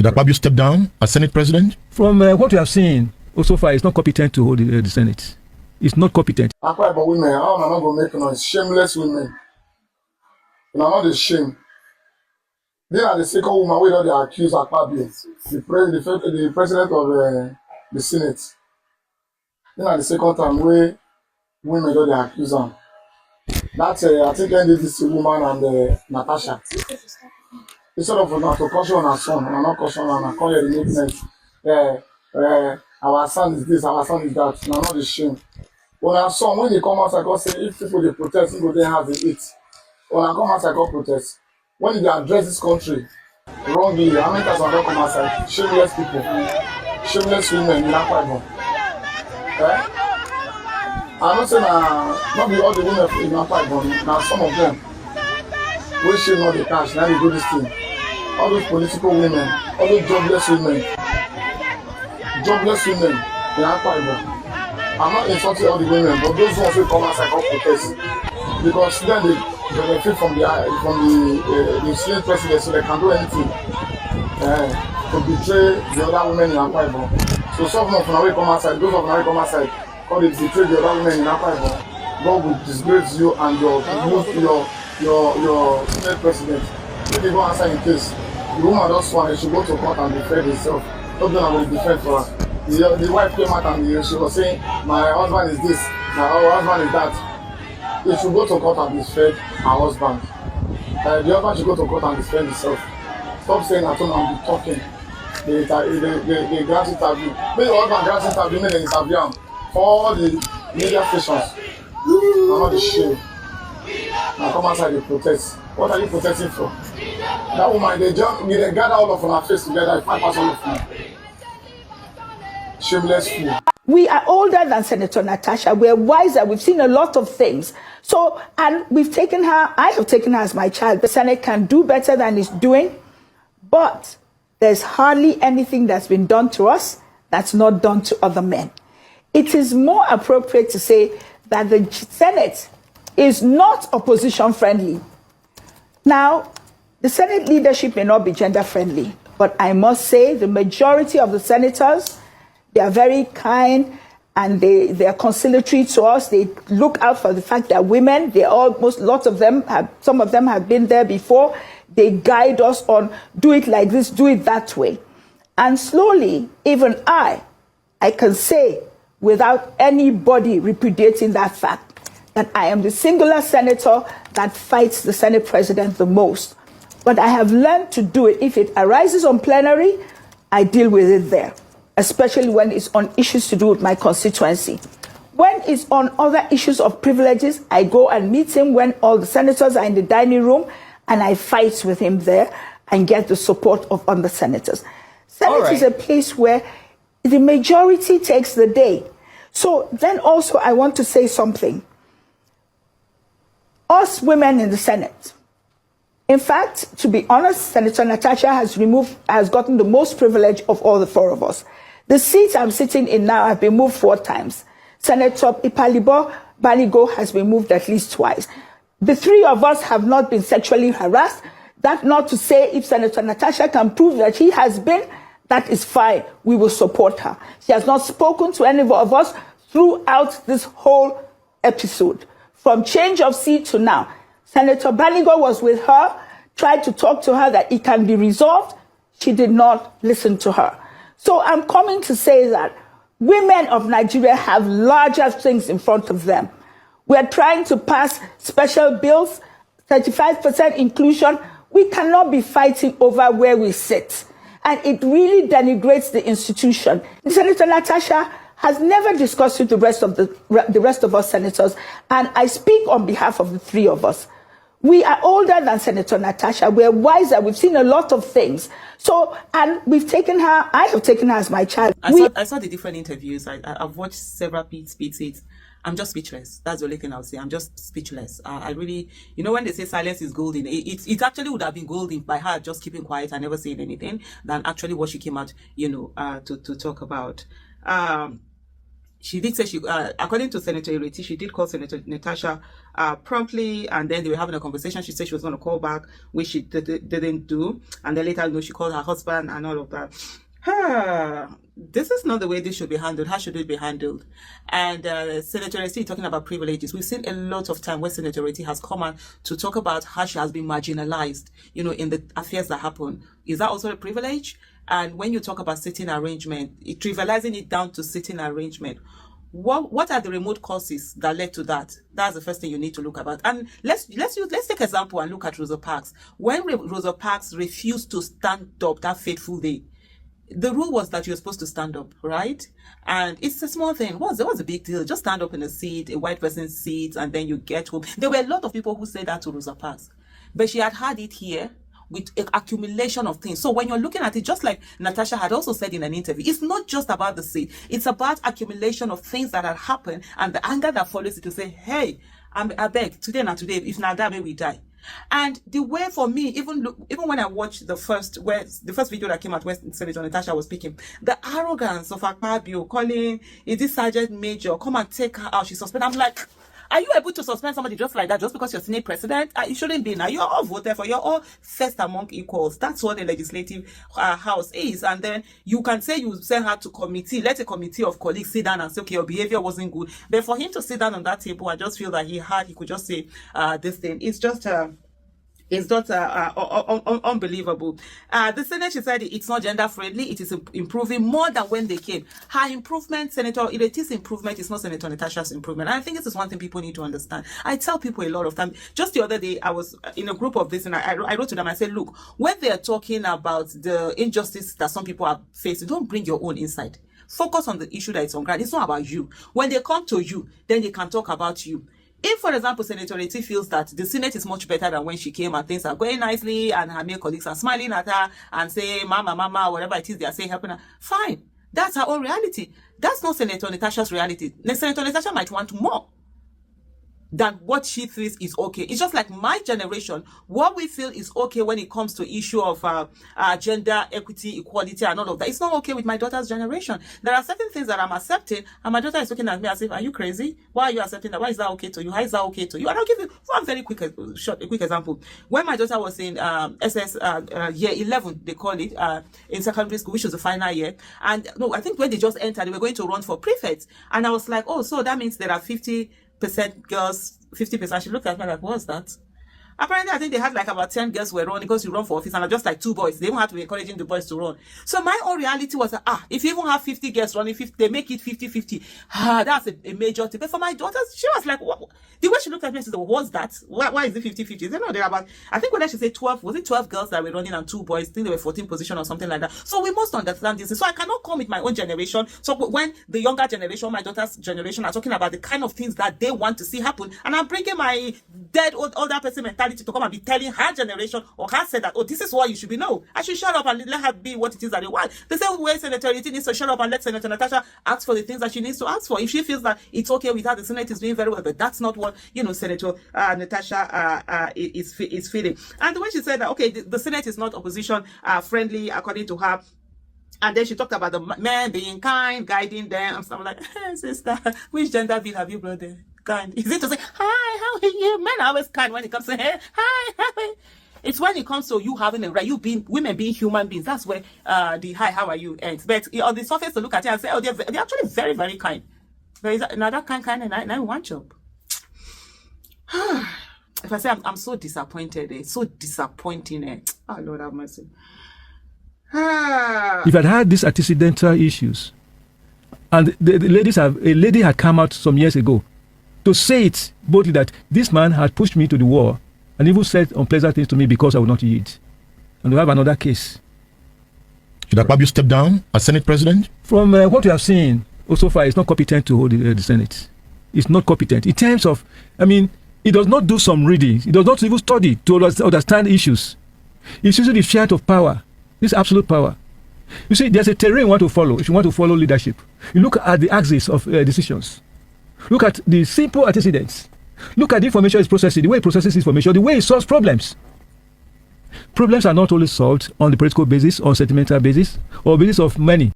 Did Akpabio step down as Senate President? From what we have seen so far, he's not competent to hold the Senate. He's not competent. Akpabio women, how am I not going to make noise? Shameless women. And I'm not ashamed. They are the second woman where they accuse Akpabio, the president of the Senate. They are the second time where women they accuse them. That's I think NDDC woman and Natasha. Instead of not to caution her son, and not caution her, and call her the nickname. Our son is this, our son is that. And I'm not ashamed. When our son, when they come out, I go say, if people they protest, people they have to eat. When I come outside, I go protest. When they address this country wrongly, how many times I don't come outside? Shameless people, shameless women in Akpabio. I'm not saying not be all the women in Akpabio, now some of them will shame not the cash, now they do this thing. All those political women, all those jobless women in Akpabio. I'm not insulting all the women, but those ones who come outside go protest because then they benefit from the Senate president, so they can do anything to betray the other women in Akpabio. So some of them come outside, those of them come outside, because they betray the other women in Akpabio. God will disgrace you and your Senate president. If you go outside in case the woman does one, she should go to court and defend herself. Not that I will defend for her. The wife came out and she was saying, my husband is this, my husband is that. If you go to court and defend her husband, the husband should go to court and defend himself. Stop saying at home and be talking. They grant interview. Make your husband grant interview, make them interview him for all the media stations. I'm not ashamed. Now come outside the protest. What are you protesting for? That woman, they gather all of her face together, 5,000 of them. Shameless fool. We are older than Senator Natasha. We're wiser. We've seen a lot of things. So, and we've taken her, I have taken her as my child. The Senate can do better than it's doing, but there's hardly anything that's been done to us that's not done to other men. It is more appropriate to say that the Senate is not opposition friendly. Now, the Senate leadership may not be gender friendly, but I must say the majority of the senators, they are very kind and they are conciliatory to us. They look out for the fact that women, some of them have been there before. They guide us on do it like this, do it that way. And slowly, even I can say without anybody repudiating that fact that I am the singular senator that fights the Senate president the most. But I have learned to do it. If it arises on plenary, I deal with it there, especially when it's on issues to do with my constituency. When it's on other issues of privileges, I go and meet him when all the senators are in the dining room, and I fight with him there and get the support of other senators. Senate is a place where the majority takes the day. So then also I want to say something. Us women in the Senate, in fact, to be honest, Senator Natasha has gotten the most privilege of all the four of us. The seats I'm sitting in now have been moved 4 times. Senator Baligo has been moved at least twice. The 3 of us have not been sexually harassed. That not to say if Senator Natasha can prove that she has been, that is fine. We will support her. She has not spoken to any of us throughout this whole episode. From change of seat to now. Senator Baligo was with her, tried to talk to her that it can be resolved. She did not listen to her. So I'm coming to say that women of Nigeria have larger things in front of them. We're trying to pass special bills, 35% inclusion. We cannot be fighting over where we sit. And it really denigrates the institution. Senator Natasha has never discussed with the rest of us senators, and I speak on behalf of the 3 of us. We are older than Senator Natasha. We're wiser. We've seen a lot of things. So, and we've taken her, I have taken her as my child. I saw the different interviews. I've watched several speeches. I'm just speechless. That's the only thing I'll say. I'm just speechless. I really, when they say silence is golden, it actually would have been golden by her just keeping quiet and never saying anything than actually what she came out, to talk about. she did say according to Senator Ireti, she did call Senator Natasha promptly, and then they were having a conversation. She said she was going to call back, which she didn't do, and then later, she called her husband and all of that. This is not the way this should be handled. How should it be handled? And Senator Ireti talking about privileges. We've seen a lot of time where Senator Ireti has come out to talk about how she has been marginalized, in the affairs that happen. Is that also a privilege? And when you talk about sitting arrangement, trivializing it down to sitting arrangement, what are the remote causes that led to that? That's the first thing you need to look about. And let's take example and look at Rosa Parks. When Rosa Parks refused to stand up that fateful day, the rule was that you're supposed to stand up, right? And it's a small thing. What's a big deal? Just stand up in a seat, a white person's seat, and then you get home. There were a lot of people who said that to Rosa Parks, but she had it here with an accumulation of things. So when you're looking at it, just like Natasha had also said in an interview, it's not just about the seat. It's about accumulation of things that had happened and the anger that follows it to say, hey, I beg, today, if not that way, we die. And the way for me, even when I watched the first video that came out where Senator Natasha was speaking, the arrogance of Akpabio calling, is this Sergeant Major, come and take her out, she's suspended. I'm like, are you able to suspend somebody just like that, just because you're Senate President? It shouldn't be. Now, you're all voted for. You're all first among equals. That's what the legislative house is. And then you can say you send her to committee. Let a committee of colleagues sit down and say, okay, your behavior wasn't good. But for him to sit down on that table, I just feel that he could just say this thing. It's just... It's not unbelievable. The Senate, she said it's not gender friendly. It is improving more than when they came. Her improvement, Senator Ireti's improvement, is not Senator Natasha's improvement. And I think this is one thing people need to understand. I tell people a lot of time. Just the other day, I was in a group of this, and I wrote to them. I said, look, when they are talking about the injustice that some people are facing, don't bring your own inside. Focus on the issue that is on ground. It's not about you. When they come to you, then they can talk about you. If, for example, Senator Ireti feels that the Senate is much better than when she came and things are going nicely and her male colleagues are smiling at her and say, mama, whatever it is they are saying, helping her, fine. That's her own reality. That's not Senator Natasha's reality. Senator Natasha might want more than what she feels is okay. It's just like my generation, what we feel is okay when it comes to issue of gender equity, equality, and all of that. It's not okay with my daughter's generation. There are certain things that I'm accepting, and my daughter is looking at me as if, are you crazy? Why are you accepting that? Why is that okay to you? How is that okay to you? And I'll give you one very quick example. When my daughter was in year 11, they call it, in secondary school, which was the final year, and no, I think when they just entered, they were going to run for prefect, and I was like, oh, so that means there are 50% girls, 50%. She looked at me like, what's that? Apparently, I think they had like about 10 girls who were running because you run for office, and just like 2 boys. They don't have to be encouraging the boys to run. So my own reality was that, if you even have 50 girls running, they make it 50-50. That's a major thing. But for my daughters, she was like, what? The way she looked at me, she said, what's that? Why is it 50-50? They know they're about, I think when she said 12, was it 12 girls that were running and 2 boys? I think they were 14 position or something like that. So we must understand this. So I cannot come with my own generation. So when the younger generation, my daughter's generation, are talking about the kind of things that they want to see happen, and I'm bringing my dead older person mentality to come and be telling her generation or her said that, oh, this is what you should be. No, I should shut up and let her be what it is that they want. The same way Senator Ireti needs to shut up and let Senator Natasha ask for the things that she needs to ask for. If she feels that it's okay with her, the Senate is doing very well, but that's not what, Senator Natasha is feeling. And the way she said that, okay, the Senate is not opposition friendly, according to her. And then she talked about the men being kind, guiding them, and stuff like, hey, sister, which gender bill have you brought there? Kind. Is it to say, hi, how are you? Men are always kind when it comes to, hey, hi, how are you? It's when it comes to you having a right, women being human beings. That's where the hi, how are you ends. But on the surface, to look at it and say, oh, they're actually very, very kind. There is another kind, and I want job. If I say I'm so disappointed, so disappointing. Oh, Lord have mercy. If I'd had these antecedental issues, and a lady had come out some years ago to say it boldly that this man had pushed me to the wall and even said unpleasant things to me because I would not yield. And we have another case. Should Akpabio step down as Senate President? From what we have seen, so far, he's not competent to hold the Senate. He's not competent. In terms of, he does not do some reading. He does not even study to understand issues. He's using the fiat of power, this absolute power. You see, there's a terrain you want to follow if you want to follow leadership. You look at the axis of decisions. Look at the simple antecedents. Look at the information is processing, the way it processes information, the way it solves problems. Problems are not only solved on the political basis, on sentimental basis, or basis of money.